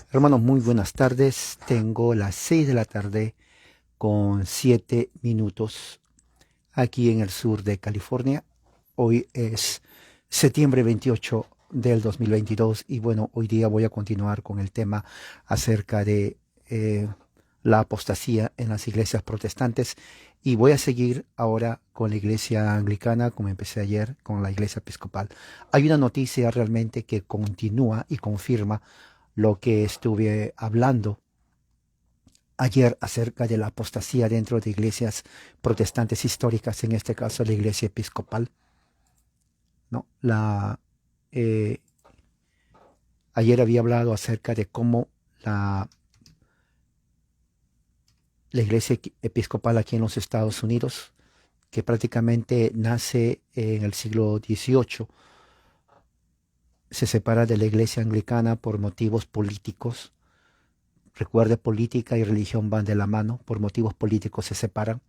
Hermanos, muy buenas tardes. Tengo las 6 de la tarde con 7 minutos aquí en el sur de California. Hoy es septiembre 28 del 2022 y bueno, hoy día voy a continuar con el tema acerca de la apostasía en las iglesias protestantes y voy a seguir ahora con la iglesia anglicana como empecé ayer con la iglesia episcopal. Hay una noticia realmente que continúa y confirma lo que estuve hablando ayer acerca de la apostasía dentro de iglesias protestantes históricas, en este caso la iglesia episcopal, ¿no? Eh, Ayer había hablado acerca de cómo la iglesia episcopal aquí en los Estados Unidos, que prácticamente nace en el siglo XVIII, se separa de la iglesia anglicana por motivos políticos. Recuerde, política y religión van de la mano, por motivos políticos se separan,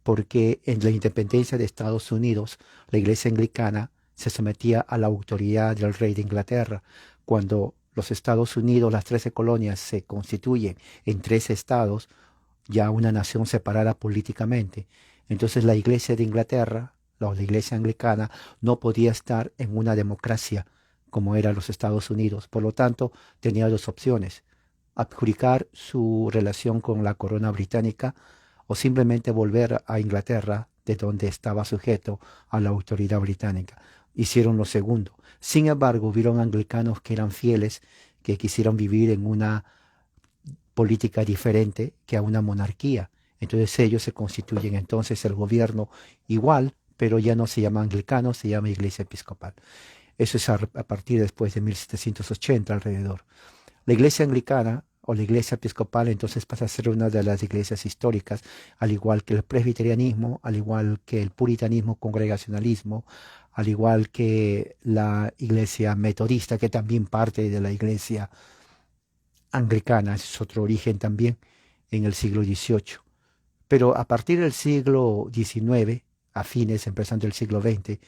porque en la independencia de Estados Unidos, la iglesia anglicana se sometía a la autoridad del rey de Inglaterra. Cuando los Estados Unidos, las 13 colonias, se constituyen en 13 estados, ya una nación separada políticamente. Entonces la iglesia de Inglaterra, la iglesia anglicana, no podía estar en una democracia como eran los Estados Unidos. Por lo tanto, tenía dos opciones: adjudicar su relación con la corona británica o simplemente volver a Inglaterra, de donde estaba sujeto a la autoridad británica. Hicieron lo segundo. Sin embargo, hubieron anglicanos que eran fieles, que quisieron vivir en una política diferente que a una monarquía. Entonces ellos se constituyen entonces el gobierno igual, pero ya no se llama anglicano, se llama iglesia episcopal. Eso es a partir después de 1780 alrededor. La iglesia anglicana o la iglesia episcopal entonces pasa a ser una de las iglesias históricas, al igual que el presbiterianismo, al igual que el puritanismo, congregacionalismo, al igual que la iglesia metodista, que también parte de la iglesia anglicana, es otro origen también en el siglo XVIII. Pero a partir del siglo XIX, a fines, empezando el siglo XX,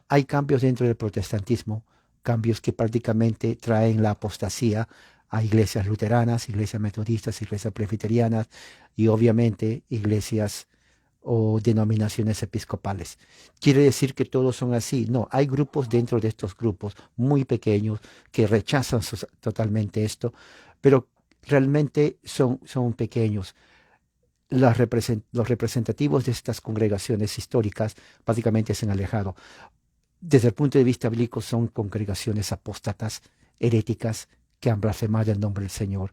hay cambios dentro del protestantismo, cambios que prácticamente traen la apostasía a iglesias luteranas, iglesias metodistas, iglesias presbiterianas y obviamente iglesias o denominaciones episcopales. ¿Quiere decir que todos son así? No, hay grupos dentro de estos grupos muy pequeños que rechazan totalmente esto, pero realmente son pequeños. Los representativos de estas congregaciones históricas prácticamente se han alejado. Desde el punto de vista bíblico son congregaciones apóstatas, heréticas, que han blasfemado el nombre del Señor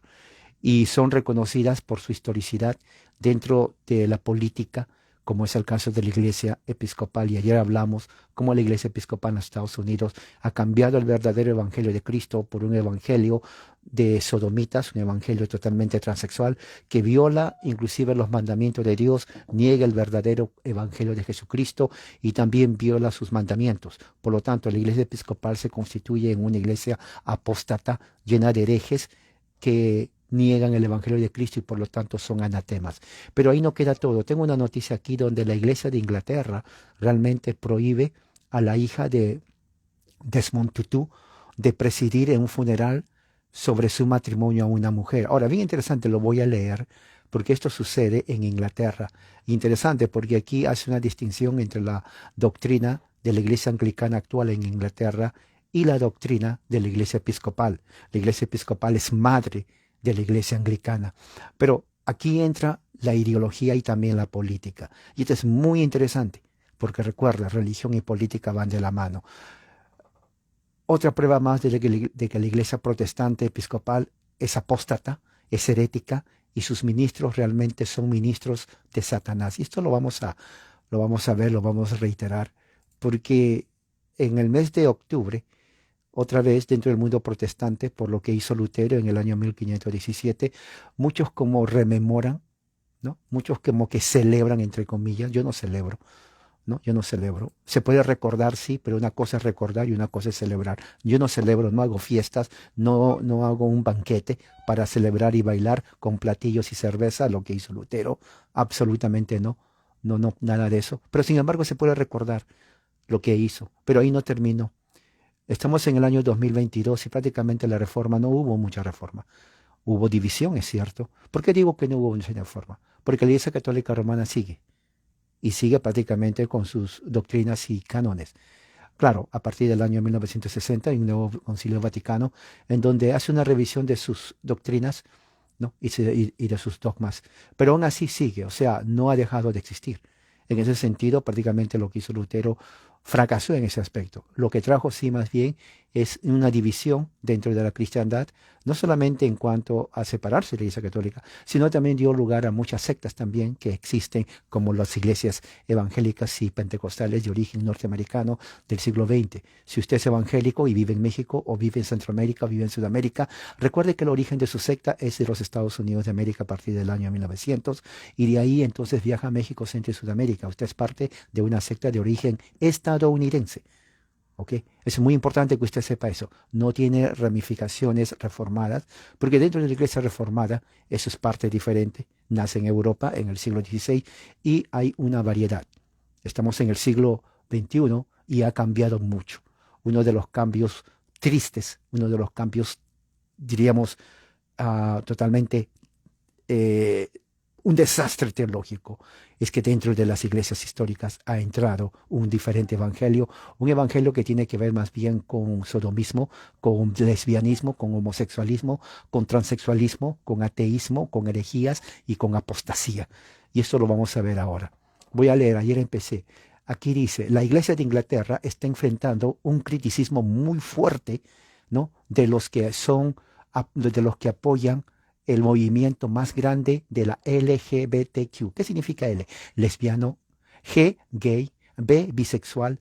y son reconocidas por su historicidad dentro de la política, como es el caso de la iglesia episcopal. Y ayer hablamos cómo la iglesia episcopal en los Estados Unidos ha cambiado el verdadero evangelio de Cristo por un evangelio de sodomitas, un evangelio totalmente transexual, que viola inclusive los mandamientos de Dios, niega el verdadero evangelio de Jesucristo y también viola sus mandamientos. Por lo tanto, la iglesia episcopal se constituye en una iglesia apóstata, llena de herejes que niegan el Evangelio de Cristo y por lo tanto son anatemas. Pero ahí no queda todo. Tengo una noticia aquí donde la Iglesia de Inglaterra realmente prohíbe a la hija de Desmond Tutu de presidir en un funeral sobre su matrimonio a una mujer. Ahora, bien interesante, lo voy a leer porque esto sucede en Inglaterra. Interesante porque aquí hace una distinción entre la doctrina de la Iglesia anglicana actual en Inglaterra y la doctrina de la Iglesia episcopal. La Iglesia episcopal es madre de la iglesia anglicana. Pero aquí entra la ideología y también la política. Y esto es muy interesante, porque recuerda, religión y política van de la mano. Otra prueba más de que la iglesia protestante episcopal es apóstata, es herética, y sus ministros realmente son ministros de Satanás. Y esto lo vamos a ver, lo vamos a reiterar, porque en el mes de octubre, otra vez dentro del mundo protestante, por lo que hizo Lutero en el año 1517, muchos como rememoran, ¿no? Muchos como que celebran, entre comillas. Yo no celebro, ¿no? Yo no celebro. Se puede recordar, sí, pero una cosa es recordar y una cosa es celebrar. Yo no celebro, no hago fiestas, no hago un banquete para celebrar y bailar con platillos y cerveza, lo que hizo Lutero. Absolutamente no. No, no, nada de eso. Pero sin embargo se puede recordar lo que hizo. Pero ahí no terminó. Estamos en el año 2022 y prácticamente la reforma, no hubo mucha reforma. Hubo división, es cierto. ¿Por qué digo que no hubo una forma? Porque la Iglesia Católica Romana sigue, y sigue prácticamente con sus doctrinas y cánones. Claro, a partir del año 1960 hay un nuevo Concilio Vaticano en donde hace una revisión de sus doctrinas, ¿no? y de sus dogmas, pero aún así sigue, o sea, no ha dejado de existir. En ese sentido, prácticamente lo que hizo Lutero fracasó en ese aspecto. Lo que trajo sí más bien es una división dentro de la cristiandad, no solamente en cuanto a separarse de la Iglesia Católica, sino también dio lugar a muchas sectas también que existen, como las iglesias evangélicas y pentecostales de origen norteamericano del siglo XX. Si usted es evangélico y vive en México, o vive en Centroamérica, o vive en Sudamérica, recuerde que el origen de su secta es de los Estados Unidos de América a partir del año 1900, y de ahí entonces viaja a México, Centro y Sudamérica. Usted es parte de una secta de origen estadounidense. ¿Ok? Es muy importante que usted sepa eso. No tiene ramificaciones reformadas, porque dentro de la iglesia reformada eso es parte diferente. Nace en Europa en el siglo XVI y hay una variedad. Estamos en el siglo XXI y ha cambiado mucho. Uno de los cambios tristes, uno de los cambios, diríamos, totalmente eh, un desastre teológico, es que dentro de las iglesias históricas ha entrado un diferente evangelio, un evangelio que tiene que ver más bien con sodomismo, con lesbianismo, con homosexualismo, con transexualismo, con ateísmo, con herejías y con apostasía. Y esto lo vamos a ver ahora. Voy a leer, ayer empecé. Aquí dice, la iglesia de Inglaterra está enfrentando un criticismo muy fuerte, ¿no? De los que apoyan el movimiento más grande de la LGBTQ. ¿Qué significa L? Lesbiano, G, gay, B, bisexual,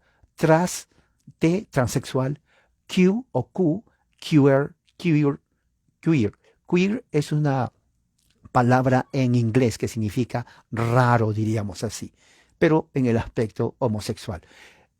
T, transexual, Q o Q, queer. Queer es una palabra en inglés que significa raro, diríamos así, pero en el aspecto homosexual.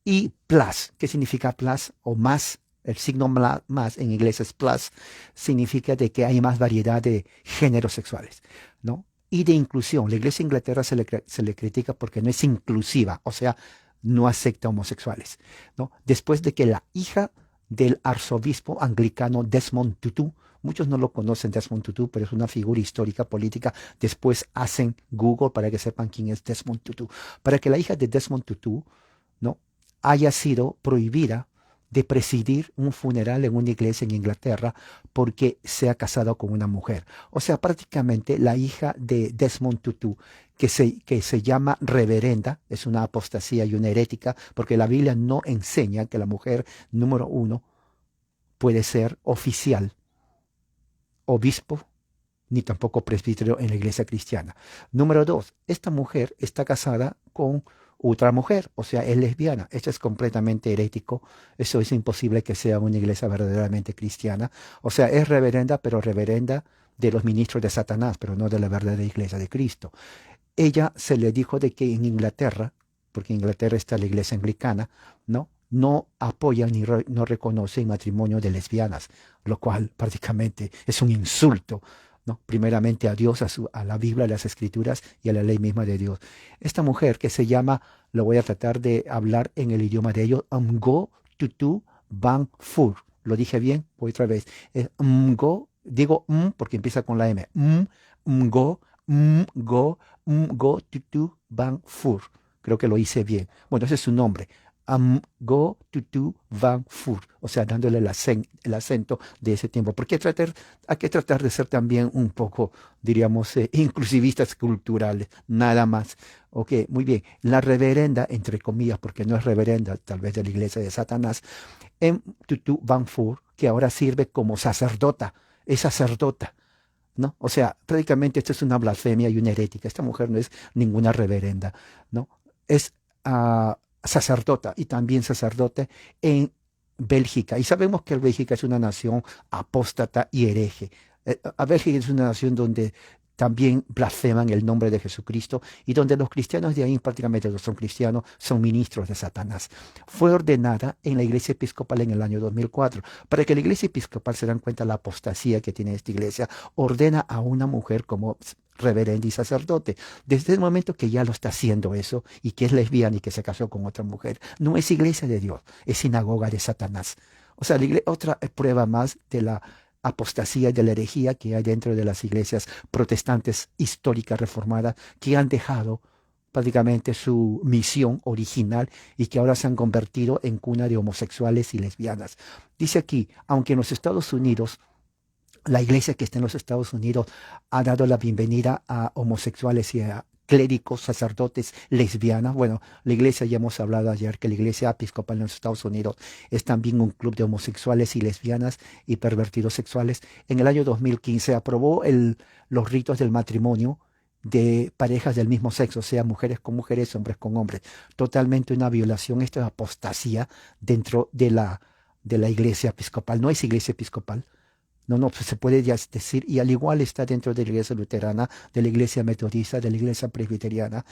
Y plus, ¿qué significa plus o más? El signo más en inglés es plus, significa de que hay más variedad de géneros sexuales, ¿no? Y de inclusión. La iglesia de Inglaterra se le critica porque no es inclusiva, o sea, no acepta homosexuales, ¿no? Después de que la hija del arzobispo anglicano Desmond Tutu, muchos no lo conocen Desmond Tutu, pero es una figura histórica política, después hacen Google para que sepan quién es Desmond Tutu, para que la hija de Desmond Tutu, ¿no?, haya sido prohibida de presidir un funeral en una iglesia en Inglaterra porque se ha casado con una mujer. O sea, prácticamente la hija de Desmond Tutu, que se llama reverenda, es una apostasía y una herética, porque la Biblia no enseña que la mujer, número uno, puede ser oficial, obispo, ni tampoco presbítero en la iglesia cristiana. Número dos, esta mujer está casada con otra mujer, o sea, es lesbiana. Esto es completamente herético. Eso es imposible que sea una iglesia verdaderamente cristiana. O sea, es reverenda, pero reverenda de los ministros de Satanás, pero no de la verdadera iglesia de Cristo. Ella se le dijo de que en Inglaterra, porque en Inglaterra está la iglesia anglicana, no apoyan ni no reconocen matrimonio de lesbianas, lo cual prácticamente es un insulto, ¿no? Primeramente a Dios, a la Biblia, a las Escrituras y a la ley misma de Dios. Esta mujer que se llama, lo voy a tratar de hablar en el idioma de ellos, Mgo Tutu Van Fur. ¿Lo dije bien? Voy otra vez. Mgo, digo porque empieza con la M. Mgo, Mgo Tutu Van Fur. Creo que lo hice bien. Bueno, ese es su nombre. Go Tutu Van Fur, o sea, dándole el acento de ese tiempo. Porque hay que tratar de ser también un poco, diríamos, inclusivistas culturales, nada más. Ok, muy bien. La reverenda, entre comillas, porque no es reverenda, tal vez de la iglesia de Satanás, en Tutu Van Fur, que ahora sirve como sacerdota, es sacerdota, ¿no? O sea, prácticamente esto es una blasfemia y una herética. Esta mujer no es ninguna reverenda, ¿no? Es sacerdota y también sacerdote en Bélgica. Y sabemos que Bélgica es una nación apóstata y hereje. Bélgica es una nación donde también blasfeman el nombre de Jesucristo y donde los cristianos de ahí prácticamente no son cristianos, son ministros de Satanás. Fue ordenada en la iglesia episcopal en el año 2004. Para que la iglesia episcopal se den cuenta de la apostasía que tiene esta iglesia, ordena a una mujer como reverendo y sacerdote. Desde el momento que ya lo está haciendo eso y que es lesbiana y que se casó con otra mujer, no es iglesia de Dios, es sinagoga de Satanás. O sea, otra prueba más de la apostasía y de la herejía que hay dentro de las iglesias protestantes históricas reformadas, que han dejado prácticamente su misión original y que ahora se han convertido en cuna de homosexuales y lesbianas. Dice aquí, aunque en los Estados Unidos, la iglesia que está en los Estados Unidos ha dado la bienvenida a homosexuales y a clérigos, sacerdotes, lesbianas. Bueno, la iglesia, ya hemos hablado ayer, que la iglesia episcopal en los Estados Unidos es también un club de homosexuales y lesbianas y pervertidos sexuales. En el año 2015 aprobó los ritos del matrimonio de parejas del mismo sexo, o sea, mujeres con mujeres, hombres con hombres. Totalmente una violación, esto es apostasía dentro de la iglesia episcopal. No es iglesia episcopal. No, no, pues se puede ya decir, y al igual está dentro de la iglesia luterana, de la iglesia metodista, de la iglesia presbiteriana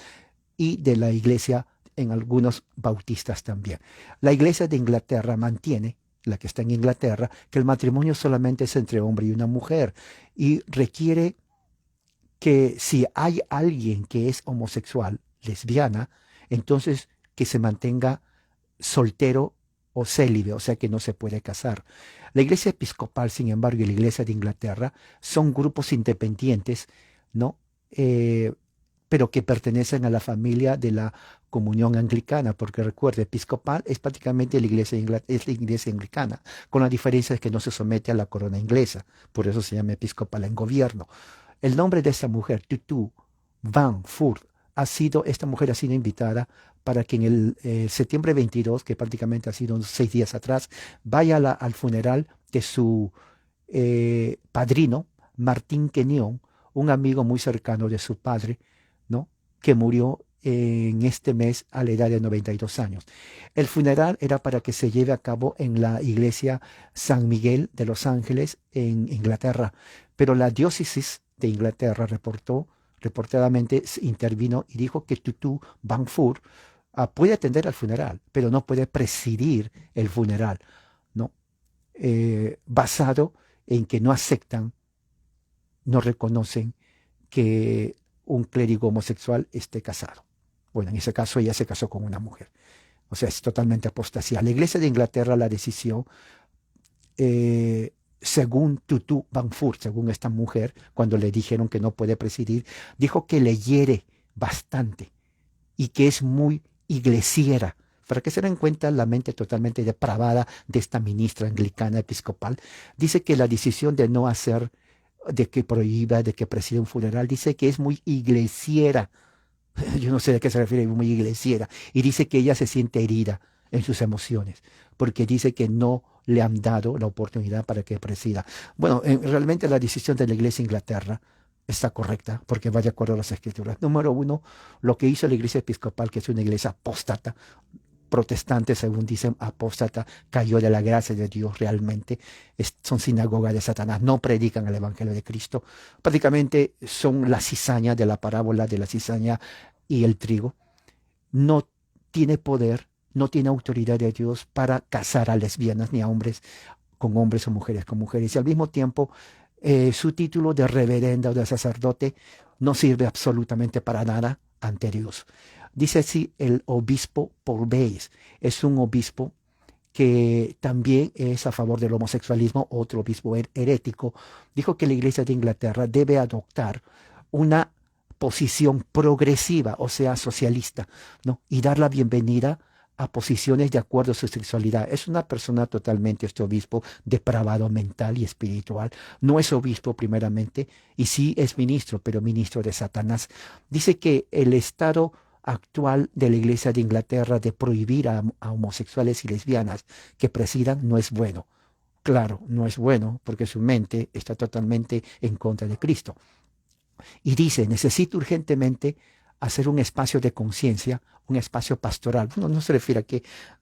y de la iglesia en algunos bautistas también. La iglesia de Inglaterra mantiene, la que está en Inglaterra, que el matrimonio solamente es entre hombre y una mujer y requiere que si hay alguien que es homosexual, lesbiana, entonces que se mantenga soltero o célibe, o sea que no se puede casar. La iglesia episcopal, sin embargo, y la iglesia de Inglaterra son grupos independientes, ¿no? Pero que pertenecen a la familia de la comunión anglicana, porque recuerde, episcopal es prácticamente es la iglesia anglicana, con la diferencia de que no se somete a la corona inglesa, por eso se llama episcopal en gobierno. El nombre de esta mujer, Tutu Van Furth, esta mujer ha sido invitada para que en el septiembre 22, que prácticamente ha sido 6 días atrás, vaya al funeral de su padrino, Martín Kenyon, un amigo muy cercano de su padre, ¿no? Que murió en este mes a la edad de 92 años. El funeral era para que se lleve a cabo en la iglesia San Miguel de Los Ángeles, en Inglaterra, pero la diócesis de Inglaterra reportadamente intervino y dijo que Tutu Van Furth puede atender al funeral, pero no puede presidir el funeral, ¿no? Basado en que no aceptan, no reconocen que un clérigo homosexual esté casado. Bueno, en ese caso ella se casó con una mujer. O sea, es totalmente apostasía. La iglesia de Inglaterra la decidió, según Tutu Van Furth, según esta mujer, cuando le dijeron que no puede presidir, dijo que le hiere bastante y que es muy iglesiera. Para que se den cuenta la mente totalmente depravada de esta ministra anglicana episcopal, dice que la decisión de no hacer, de que prohíba, de que presida un funeral, dice que es muy iglesiera. Yo no sé de qué se refiere muy iglesiera. Y dice que ella se siente herida en sus emociones, porque dice que no le han dado la oportunidad para que presida. Bueno, realmente la decisión de la iglesia de Inglaterra está correcta, porque va de acuerdo a las escrituras. Número uno, lo que hizo la iglesia episcopal, que es una iglesia apóstata, protestante, según dicen, apóstata, cayó de la gracia de Dios realmente, son sinagoga de Satanás, no predican el evangelio de Cristo, prácticamente son la cizaña de la parábola de la cizaña y el trigo. No tiene poder, no tiene autoridad de Dios para casar a lesbianas ni a hombres con hombres o mujeres con mujeres, y al mismo tiempo su título de reverenda o de sacerdote no sirve absolutamente para nada ante Dios. Dice así el obispo Paul Bayes, es un obispo que también es a favor del homosexualismo, otro obispo herético, dijo que la iglesia de Inglaterra debe adoptar una posición progresiva, o sea, socialista, ¿no? Y dar la bienvenida a posiciones de acuerdo a su sexualidad. Es una persona totalmente, este obispo, depravado mental y espiritual. No es obispo primeramente, y sí es ministro, pero ministro de Satanás. Dice que el estado actual de la iglesia de Inglaterra de prohibir a homosexuales y lesbianas que presidan no es bueno. Claro, no es bueno porque su mente está totalmente en contra de Cristo. Y dice, necesito urgentemente hacer un espacio de conciencia, un espacio pastoral. Bueno, no se refiere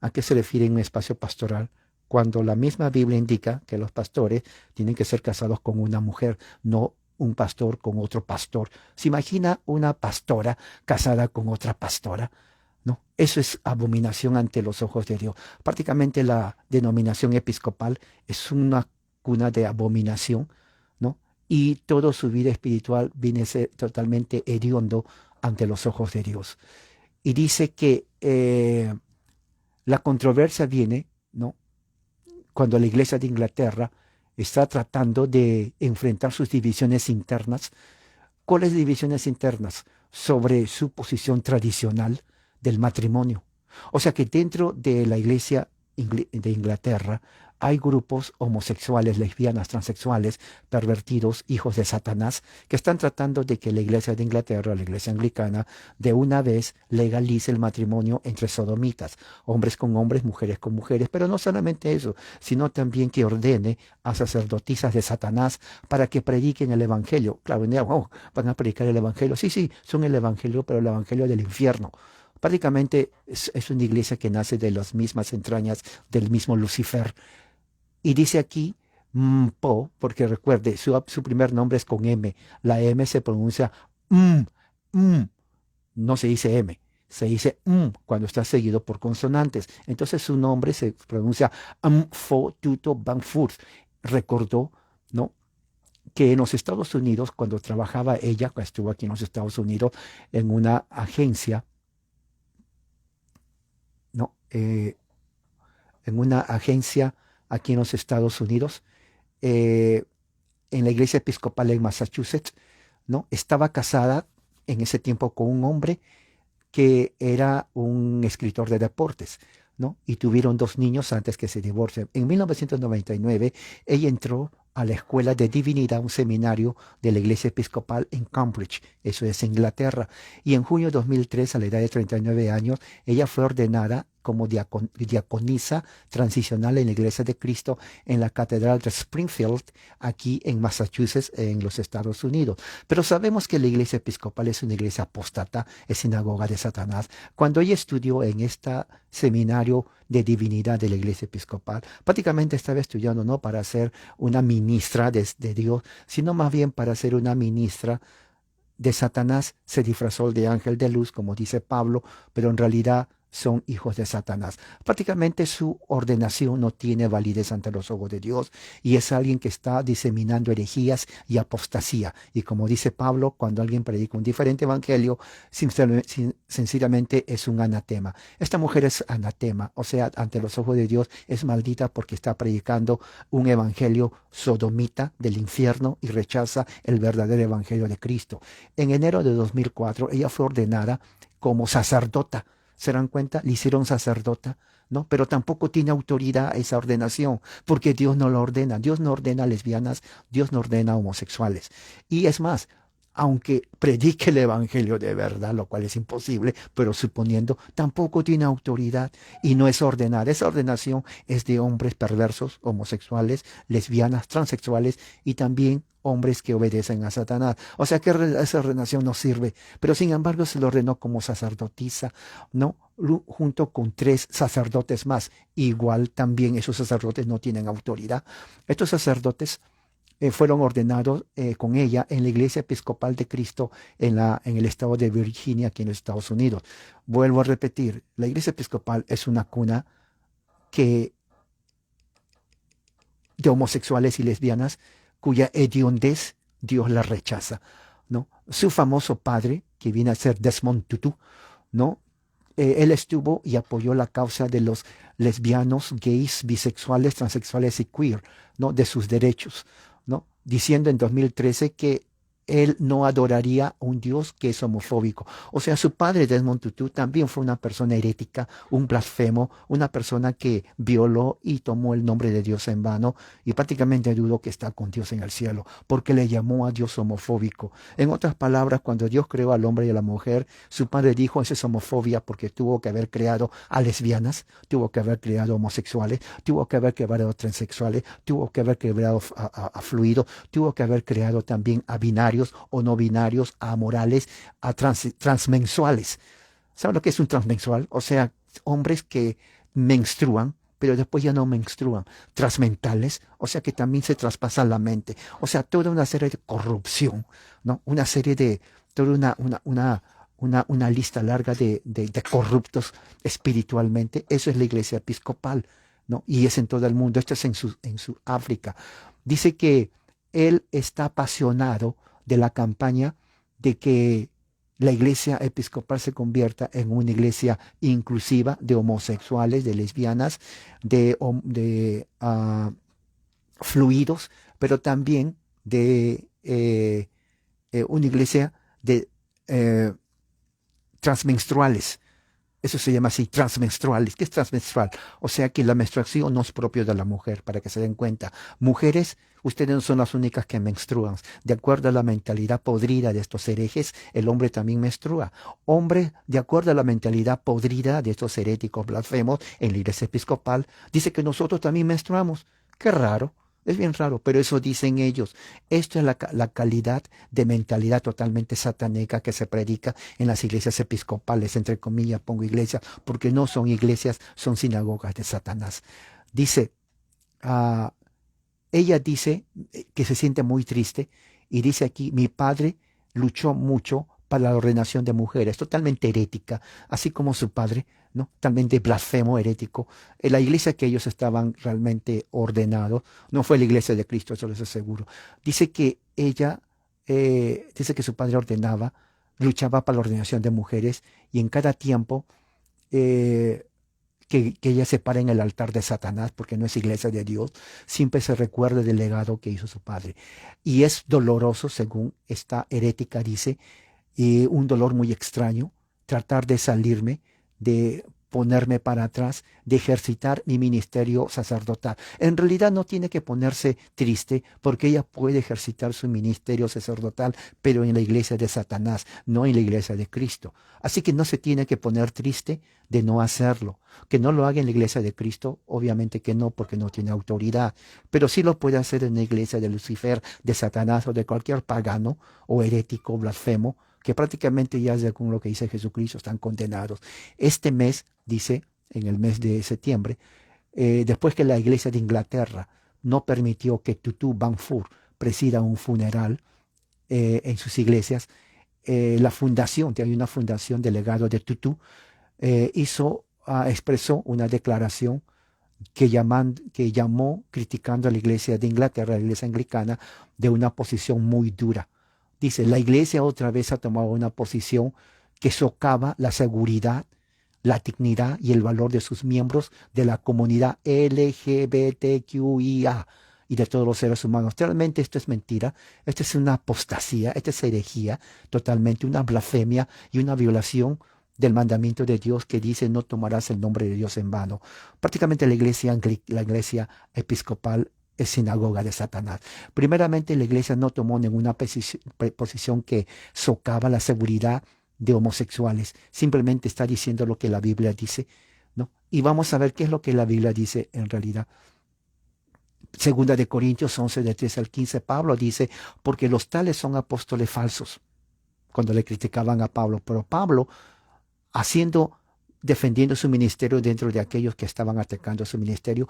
a qué se refiere un espacio pastoral, cuando la misma Biblia indica que los pastores tienen que ser casados con una mujer, no un pastor con otro pastor. ¿Se imagina una pastora casada con otra pastora? No, eso es abominación ante los ojos de Dios. Prácticamente la denominación episcopal es una cuna de abominación, ¿no? Y toda su vida espiritual viene a ser totalmente hediondo ante los ojos de Dios. Y dice que la controversia viene, ¿no? Cuando la iglesia de Inglaterra está tratando de enfrentar sus divisiones internas. ¿Cuáles divisiones internas? Sobre su posición tradicional del matrimonio. O sea que dentro de la iglesia de Inglaterra hay grupos homosexuales, lesbianas, transexuales, pervertidos, hijos de Satanás, que están tratando de que la iglesia de Inglaterra, la iglesia anglicana, de una vez legalice el matrimonio entre sodomitas, hombres con hombres, mujeres con mujeres, pero no solamente eso, sino también que ordene a sacerdotisas de Satanás para que prediquen el evangelio. Claro, van a predicar el evangelio. Sí, sí, son el evangelio, pero el evangelio del infierno. Prácticamente es una iglesia que nace de las mismas entrañas del mismo Lucifer. Y dice aquí Po, porque recuerde, su primer nombre es con M. La M se pronuncia mm, no se dice M, se dice cuando está seguido por consonantes. Entonces su nombre se pronuncia Fo Tuto Banfurt. Recordó, ¿no?, que en los Estados Unidos, cuando trabajaba ella, cuando estuvo aquí en los Estados Unidos, en una agencia, ¿no? En una agencia aquí en los Estados Unidos, eh, en la iglesia episcopal en Massachusetts, ¿no? Estaba casada en ese tiempo con un hombre que era un escritor de deportes, ¿no? Y tuvieron 2 niños antes que se divorcien. En 1999, ella entró a la Escuela de Divinidad, un seminario de la Iglesia Episcopal en Cambridge, eso es Inglaterra. Y en junio de 2003, a la edad de 39 años, ella fue ordenada como diaconisa transicional en la Iglesia de Cristo en la Catedral de Springfield, aquí en Massachusetts, en los Estados Unidos. Pero sabemos que la Iglesia Episcopal es una iglesia apóstata, es sinagoga de Satanás. Cuando ella estudió en este seminario de divinidad de la Iglesia Episcopal, prácticamente estaba estudiando no para ser una ministra de Dios, sino más bien para ser una ministra de Satanás. Se disfrazó de ángel de luz, como dice Pablo, pero en realidad son hijos de Satanás. Prácticamente su ordenación no tiene validez ante los ojos de Dios y es alguien que está diseminando herejías y apostasía. Y como dice Pablo, cuando alguien predica un diferente evangelio, sencillamente es un anatema. Esta mujer es anatema, o sea, ante los ojos de Dios es maldita porque está predicando un evangelio sodomita del infierno y rechaza el verdadero evangelio de Cristo. En enero de 2004, ella fue ordenada como sacerdota. ¿Se dan cuenta? Le hicieron sacerdota, ¿no? Pero tampoco tiene autoridad esa ordenación, porque Dios no lo ordena. Dios no ordena a lesbianas, Dios no ordena a homosexuales. Y es más, aunque predique el evangelio de verdad, lo cual es imposible, pero suponiendo, tampoco tiene autoridad y no es ordenada. Esa ordenación es de hombres perversos, homosexuales, lesbianas, transexuales y también hombres que obedecen a Satanás. O sea que esa ordenación no sirve, pero sin embargo se lo ordenó como sacerdotisa, ¿no? Junto con 3 sacerdotes más. Igual también esos sacerdotes no tienen autoridad. Estos sacerdotes fueron ordenados con ella en la Iglesia Episcopal de Cristo en el estado de Virginia, aquí en los Estados Unidos. Vuelvo a repetir, la Iglesia Episcopal es una cuna que, de homosexuales y lesbianas cuya hediondez Dios la rechaza, ¿no? Su famoso padre, que viene a ser Desmond Tutu, ¿no? Él estuvo y apoyó la causa de los lesbianos, gays, bisexuales, transexuales y queer, ¿no?, de sus derechos, ¿no?, diciendo en 2013 que él no adoraría a un Dios que es homofóbico. O sea, su padre, Desmond Tutu, también fue una persona herética, un blasfemo, una persona que violó y tomó el nombre de Dios en vano, y prácticamente dudo que está con Dios en el cielo, porque le llamó a Dios homofóbico. En otras palabras, cuando Dios creó al hombre y a la mujer, su padre dijo, esa es homofobia, porque tuvo que haber creado a lesbianas, tuvo que haber creado homosexuales, tuvo que haber creado transexuales, tuvo que haber creado a fluidos, tuvo que haber creado también a binarios o no binarios, a amorales, a transmensuales. ¿Saben lo que es un transmensual? O sea, hombres que menstruan, pero después ya no menstruan. Transmentales, o sea que también se traspasan la mente. O sea, toda una serie de corrupción, ¿no? Una serie de, toda una lista larga de corruptos espiritualmente. Eso es la iglesia episcopal, ¿no? Y es en todo el mundo. Esto es en su África. Dice que él está apasionado de la campaña de que la iglesia episcopal se convierta en una iglesia inclusiva de homosexuales, de lesbianas, de fluidos, pero también de una iglesia de transmenstruales. Eso se llama así, transmenstruales. ¿Qué es transmenstrual? O sea que la menstruación no es propio de la mujer, para que se den cuenta. Mujeres, ustedes no son las únicas que menstruan. De acuerdo a la mentalidad podrida de estos herejes, el hombre también menstrua. Hombre, de acuerdo a la mentalidad podrida de estos heréticos blasfemos en la iglesia episcopal, dice que nosotros también menstruamos. Qué raro. Es bien raro, pero eso dicen ellos. Esto es la calidad de mentalidad totalmente satánica que se predica en las iglesias episcopales, entre comillas pongo iglesia, porque no son iglesias, son sinagogas de Satanás. Dice, ah, ella dice que se siente muy triste y dice aquí, mi padre luchó mucho para la ordenación de mujeres, totalmente herética, así como su padre, ¿no? Totalmente blasfemo, herético. En la iglesia que ellos estaban realmente ordenados, no fue la iglesia de Cristo, eso les aseguro. Dice que ella, dice que su padre ordenaba, luchaba para la ordenación de mujeres y en cada tiempo eh, que ella se para en el altar de Satanás, porque no es iglesia de Dios, siempre se recuerda del legado que hizo su padre. Y es doloroso, según esta herética dice, y un dolor muy extraño, tratar de salirme, de ponerme para atrás, de ejercitar mi ministerio sacerdotal. En realidad no tiene que ponerse triste porque ella puede ejercitar su ministerio sacerdotal, pero en la iglesia de Satanás, no en la iglesia de Cristo. Así que no se tiene que poner triste de no hacerlo. Que no lo haga en la iglesia de Cristo, obviamente que no, porque no tiene autoridad, pero sí lo puede hacer en la iglesia de Lucifer, de Satanás o de cualquier pagano o herético, blasfemo, que prácticamente ya según lo que dice Jesucristo están condenados. Este mes, dice, en el mes de septiembre, después que la iglesia de Inglaterra no permitió que Tutu Banfur presida un funeral en sus iglesias, la fundación, hay una fundación del legado de Tutu, expresó una declaración que llamó criticando a la iglesia de Inglaterra, la iglesia anglicana, de una posición muy dura. Dice, la iglesia otra vez ha tomado una posición que socava la seguridad, la dignidad y el valor de sus miembros de la comunidad LGBTQIA y de todos los seres humanos. Realmente esto es mentira, esto es una apostasía, esto es herejía, totalmente una blasfemia y una violación del mandamiento de Dios que dice no tomarás el nombre de Dios en vano. Prácticamente la iglesia episcopal es sinagoga de Satanás. Primeramente, la iglesia no tomó ninguna posición que socava la seguridad de homosexuales. Simplemente está diciendo lo que la Biblia dice, ¿no? Y vamos a ver qué es lo que la Biblia dice en realidad. Segunda de Corintios 11, de 13 al 15, Pablo dice, porque los tales son apóstoles falsos, cuando le criticaban a Pablo. Pero Pablo, defendiendo su ministerio dentro de aquellos que estaban atacando su ministerio,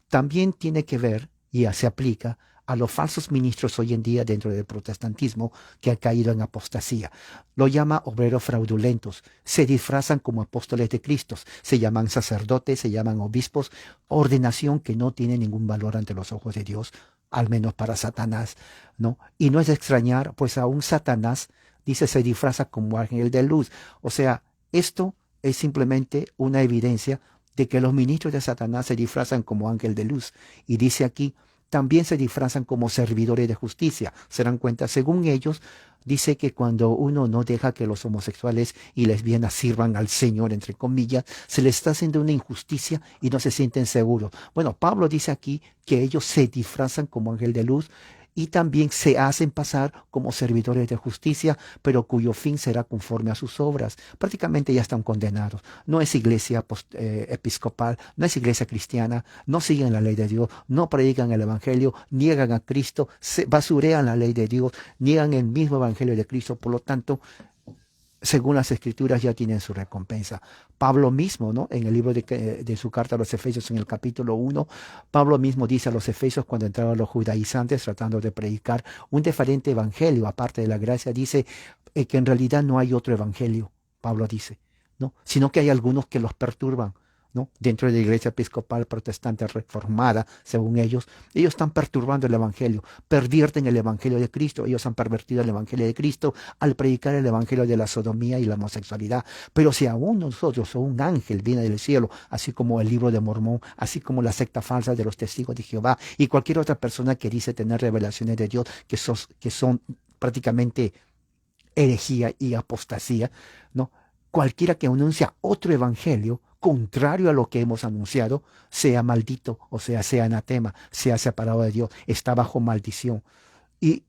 también tiene que ver y se aplica a los falsos ministros hoy en día dentro del protestantismo que ha caído en apostasía. Lo llama obreros fraudulentos, se disfrazan como apóstoles de Cristo, se llaman sacerdotes, se llaman obispos, ordenación que no tiene ningún valor ante los ojos de Dios, al menos para Satanás, ¿no? Y no es de extrañar, pues aún Satanás, dice, se disfraza como ángel de luz. O sea, esto es simplemente una evidencia de que los ministros de Satanás se disfrazan como ángel de luz. Y dice aquí, también se disfrazan como servidores de justicia. Se dan cuenta, según ellos, dice que cuando uno no deja que los homosexuales y lesbianas sirvan al Señor, entre comillas, se les está haciendo una injusticia y no se sienten seguros. Bueno, Pablo dice aquí que ellos se disfrazan como ángel de luz y también se hacen pasar como servidores de justicia, pero cuyo fin será conforme a sus obras. Prácticamente ya están condenados. No es iglesia episcopal, no es iglesia cristiana, no siguen la ley de Dios, no predican el evangelio, niegan a Cristo, se basurean la ley de Dios, niegan el mismo evangelio de Cristo. Por lo tanto, según las escrituras ya tienen su recompensa. Pablo mismo, ¿no? En el libro de su carta a los Efesios, en el capítulo 1, Pablo mismo dice a los Efesios, cuando entraron los judaizantes tratando de predicar un diferente evangelio, aparte de la gracia, dice que en realidad no hay otro evangelio, Pablo dice, ¿no? Sino que hay algunos que los perturban. ¿no? Dentro de la iglesia episcopal protestante reformada, según ellos están perturbando el evangelio, pervierten el evangelio de Cristo, ellos han pervertido el evangelio de Cristo al predicar el evangelio de la sodomía y la homosexualidad. Pero si aún nosotros o un ángel viene del cielo, así como el libro de Mormón, así como la secta falsa de los testigos de Jehová y cualquier otra persona que dice tener revelaciones de Dios que son prácticamente herejía y apostasía, ¿no? Cualquiera que anuncia otro evangelio contrario a lo que hemos anunciado, sea maldito, o sea anatema, sea separado de Dios, está bajo maldición. Y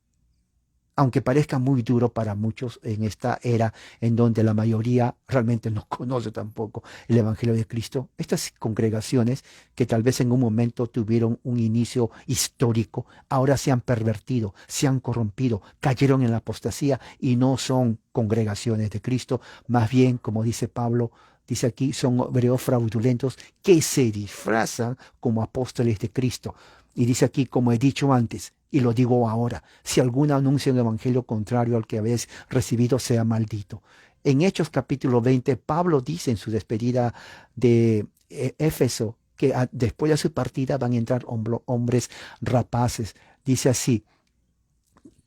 aunque parezca muy duro para muchos en esta era en donde la mayoría realmente no conoce tampoco el Evangelio de Cristo, estas congregaciones que tal vez en un momento tuvieron un inicio histórico, ahora se han pervertido, se han corrompido, cayeron en la apostasía y no son congregaciones de Cristo, más bien, como dice Pablo, dice aquí, son hebreos fraudulentos que se disfrazan como apóstoles de Cristo. Y dice aquí, como he dicho antes, y lo digo ahora, si alguno anuncia un evangelio contrario al que habéis recibido, sea maldito. En Hechos capítulo 20, Pablo dice en su despedida de Éfeso que después de su partida van a entrar hombres rapaces. Dice así,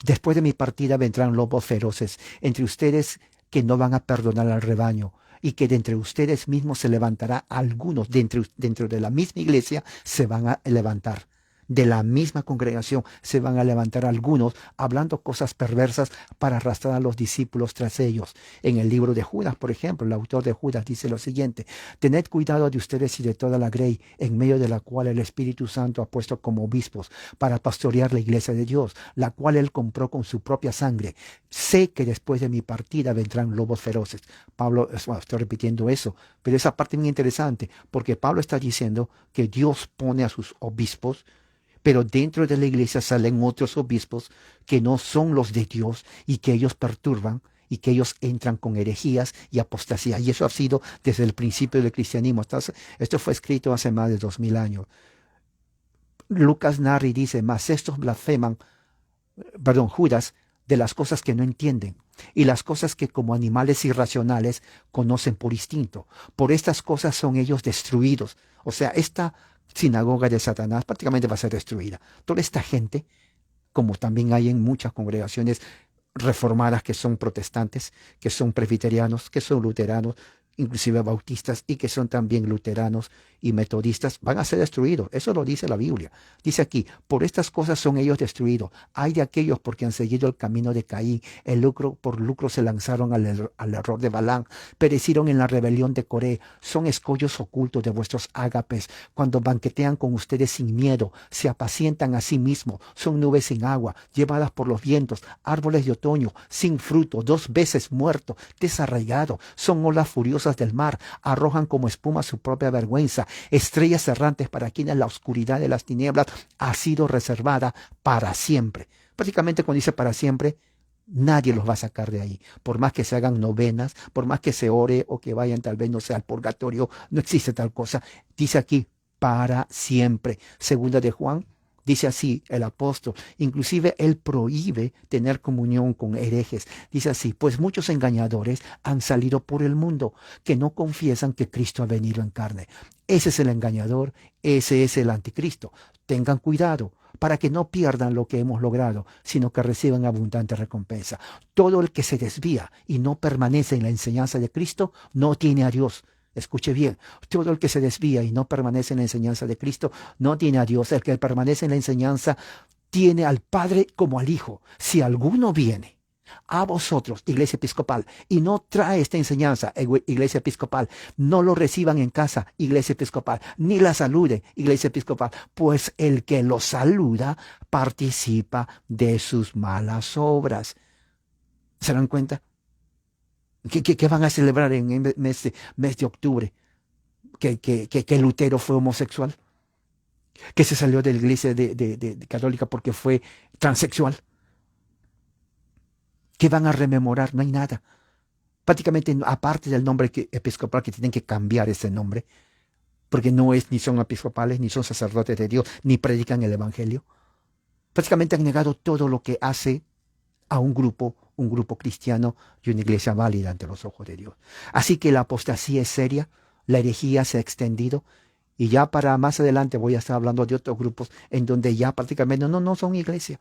después de mi partida vendrán lobos feroces entre ustedes que no van a perdonar al rebaño, y que de entre ustedes mismos se levantará algunos, dentro de la misma iglesia se van a levantar. De la misma congregación se van a levantar algunos hablando cosas perversas para arrastrar a los discípulos tras ellos. En el libro de Judas, por ejemplo, el autor de Judas dice lo siguiente: tened cuidado de ustedes y de toda la grey, en medio de la cual el Espíritu Santo ha puesto como obispos para pastorear la iglesia de Dios, la cual él compró con su propia sangre. Sé que después de mi partida vendrán lobos feroces. Pablo, bueno, estoy repitiendo eso, pero esa parte es muy interesante, porque Pablo está diciendo que Dios pone a sus obispos, pero dentro de la iglesia salen otros obispos que no son los de Dios y que ellos perturban y que ellos entran con herejías y apostasía. Y eso ha sido desde el principio del cristianismo. Esto fue escrito hace más de 2000 años. Lucas narra y dice, mas estos blasfeman, Judas, de las cosas que no entienden y las cosas que como animales irracionales conocen por instinto. Por estas cosas son ellos destruidos. O sea, esta sinagoga de Satanás prácticamente va a ser destruida. Toda esta gente, como también hay en muchas congregaciones reformadas que son protestantes, que son presbiterianos, que son luteranos, inclusive bautistas, y que son también luteranos y metodistas, van a ser destruidos. Eso lo dice la Biblia. Dice aquí, por estas cosas son ellos destruidos. Hay de aquellos porque han seguido el camino de Caín, por lucro se lanzaron al error de Balaam, perecieron en la rebelión de Coré, son escollos ocultos de vuestros ágapes, cuando banquetean con ustedes sin miedo, se apacientan a sí mismos, son nubes sin agua, llevadas por los vientos, árboles de otoño, sin fruto, 2 veces muerto, desarraigado, son olas furiosas del mar, arrojan como espuma su propia vergüenza, estrellas errantes para quienes la oscuridad de las tinieblas ha sido reservada para siempre. Prácticamente cuando dice para siempre, nadie los va a sacar de ahí. Por más que se hagan novenas, por más que se ore o que vayan tal vez, no sé, al purgatorio, no existe tal cosa. Dice aquí, para siempre. Segunda de Juan, dice así el apóstol, inclusive él prohíbe tener comunión con herejes. Dice así, pues muchos engañadores han salido por el mundo que no confiesan que Cristo ha venido en carne. Ese es el engañador, ese es el anticristo. Tengan cuidado para que no pierdan lo que hemos logrado, sino que reciban abundante recompensa. Todo el que se desvía y no permanece en la enseñanza de Cristo no tiene a Dios. Escuche bien, todo el que se desvía y no permanece en la enseñanza de Cristo no tiene a Dios. El que permanece en la enseñanza tiene al Padre como al Hijo. Si alguno viene a vosotros, iglesia episcopal, y no trae esta enseñanza, iglesia episcopal, no lo reciban en casa, iglesia episcopal, ni la saluden, iglesia episcopal, pues el que lo saluda participa de sus malas obras. ¿Se dan cuenta? ¿Qué van a celebrar en el mes de octubre? ¿Que Lutero fue homosexual? ¿Que se salió de la iglesia de católica porque fue transexual? ¿Qué van a rememorar? No hay nada. Prácticamente, aparte del nombre episcopal, que tienen que cambiar ese nombre, porque ni son episcopales, ni son sacerdotes de Dios, ni predican el evangelio. Prácticamente han negado todo lo que hace a un grupo cristiano y una iglesia válida ante los ojos de Dios. Así que la apostasía es seria. La herejía se ha extendido y ya para más adelante voy a estar hablando de otros grupos en donde ya prácticamente no son iglesia.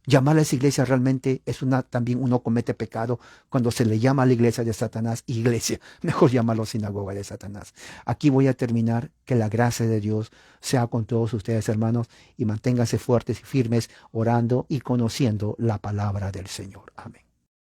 Llamarles iglesia realmente es también uno comete pecado cuando se le llama a la iglesia de Satanás iglesia. Mejor llamarlo sinagoga de Satanás. Aquí voy a terminar. Que la gracia de Dios sea con todos ustedes, hermanos, y manténganse fuertes y firmes orando y conociendo la palabra del Señor. Amén.